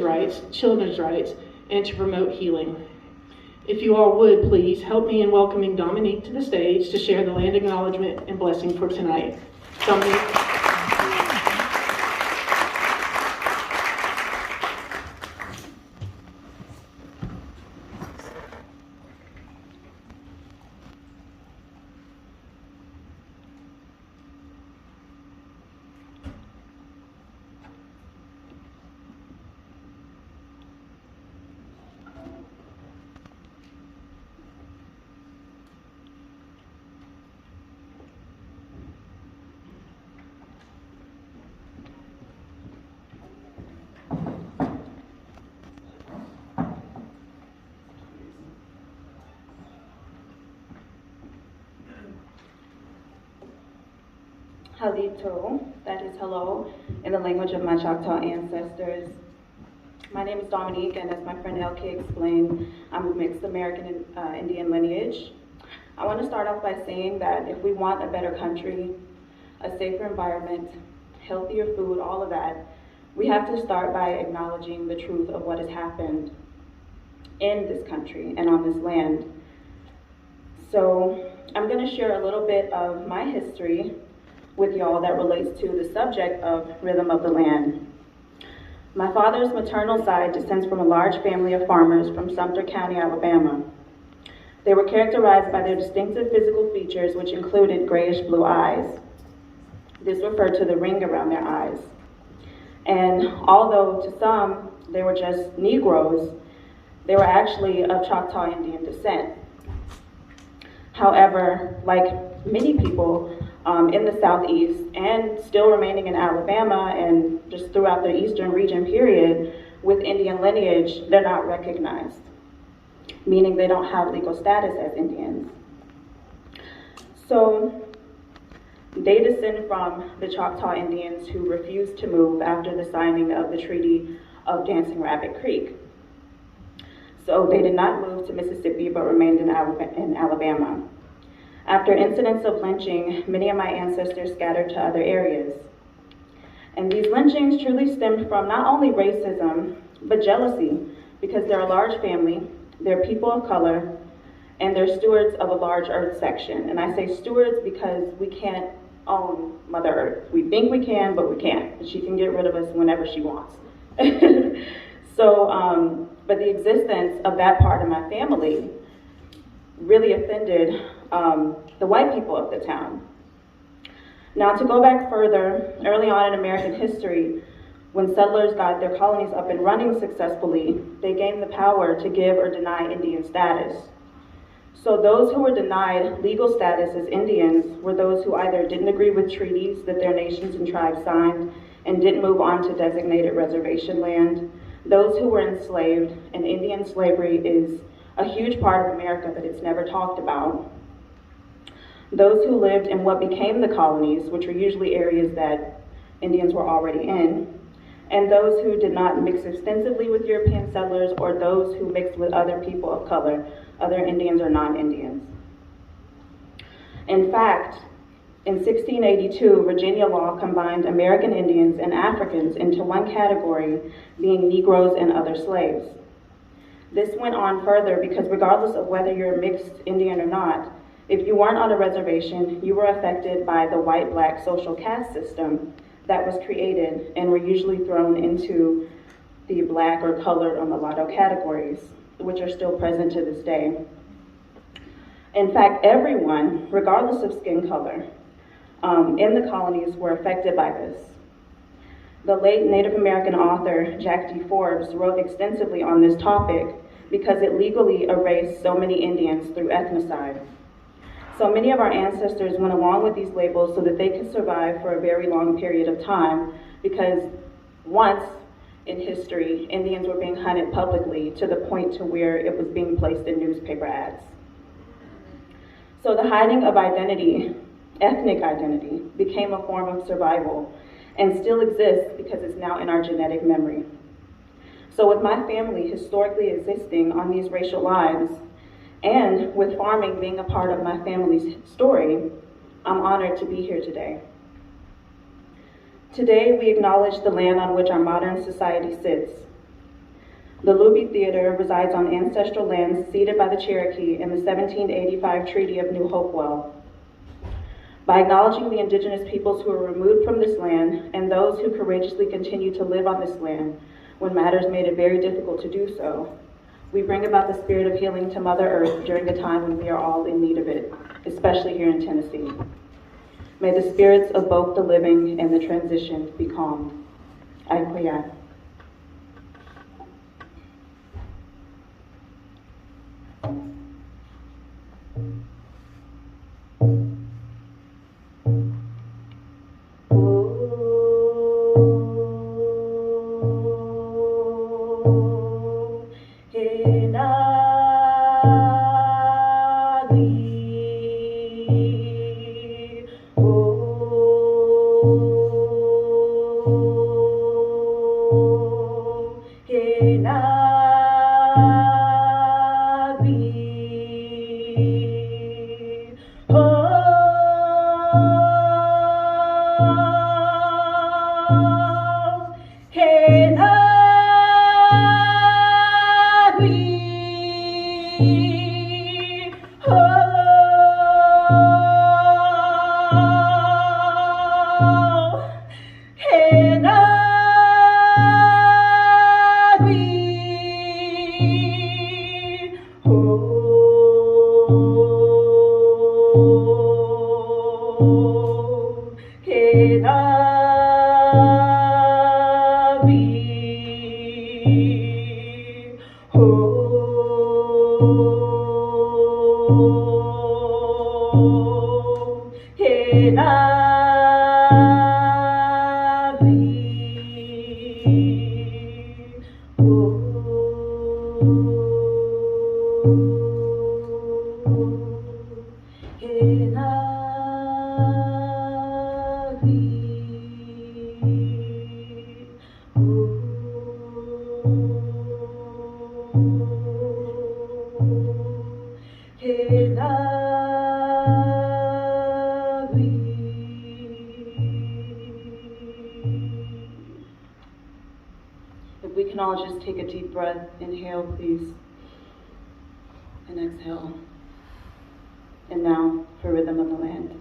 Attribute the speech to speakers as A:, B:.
A: rights, children's rights, and to promote healing. If you all would, please help me in welcoming Dominique to the stage to share the land acknowledgement and blessing for tonight. Dominique.
B: Halito, that is hello, in the language of my Choctaw ancestors. My name is Dominique, and as my friend LK explained, I'm of mixed American and Indian lineage. I want to start off by saying that if we want a better country, a safer environment, healthier food, all of that, we have to start by acknowledging the truth of what has happened in this country and on this land. So I'm going to share a little bit of my history with y'all that relates to the subject of Rhythm of the Land. My father's maternal side descends from a large family of farmers from Sumter County, Alabama. They were characterized by their distinctive physical features, which included grayish blue eyes. This referred to the ring around their eyes. And although to some they were just Negroes, they were actually of Choctaw Indian descent. However, like many people in the Southeast and still remaining in Alabama and just throughout the Eastern region period with Indian lineage, they're not recognized, meaning they don't have legal status as Indians. So they descend from the Choctaw Indians who refused to move after the signing of the Treaty of Dancing Rabbit Creek. So they did not move to Mississippi but remained in Alabama. After incidents of lynching, many of my ancestors scattered to other areas. And these lynchings truly stemmed from not only racism, but jealousy, because they're a large family, they're people of color, and they're stewards of a large earth section. And I say stewards because we can't own Mother Earth. We think we can, but we can't. She can get rid of us whenever she wants. But the existence of that part of my family really offended the white people of the town. Now, to go back further, early on in American history, when settlers got their colonies up and running successfully, they gained the power to give or deny Indian status. So those who were denied legal status as Indians were those who either didn't agree with treaties that their nations and tribes signed and didn't move on to designated reservation land, those who were enslaved, and Indian slavery is a huge part of America, but it's never talked about. Those who lived in what became the colonies, which were usually areas that Indians were already in, and those who did not mix extensively with European settlers, or those who mixed with other people of color, other Indians or non-Indians. In fact, in 1682, Virginia law combined American Indians and Africans into one category, being Negroes and other slaves. This went on further because regardless of whether you're mixed Indian or not, if you weren't on a reservation, you were affected by the white-black social caste system that was created and were usually thrown into the black or colored or mulatto categories, which are still present to this day. In fact, everyone, regardless of skin color, in the colonies were affected by this. The late Native American author Jack D. Forbes wrote extensively on this topic because it legally erased so many Indians through ethnocide. So many of our ancestors went along with these labels so that they could survive for a very long period of time, because once in history, Indians were being hunted publicly to the point to where it was being placed in newspaper ads. So the hiding of identity, ethnic identity, became a form of survival and still exists because it's now in our genetic memory. So with my family historically existing on these racial lines, and with farming being a part of my family's story, I'm honored to be here today. Today, we acknowledge the land on which our modern society sits. The Luby Theater resides on ancestral lands ceded by the Cherokee in the 1785 Treaty of New Hopewell. By acknowledging the indigenous peoples who were removed from this land and those who courageously continue to live on this land when matters made it very difficult to do so, we bring about the spirit of healing to Mother Earth during a time when we are all in need of it, especially here in Tennessee. May the spirits of both the living and the transitioned be calmed. Aikliat. If we can all just take a deep breath, inhale please, and exhale. And now for Rhythm of the Land.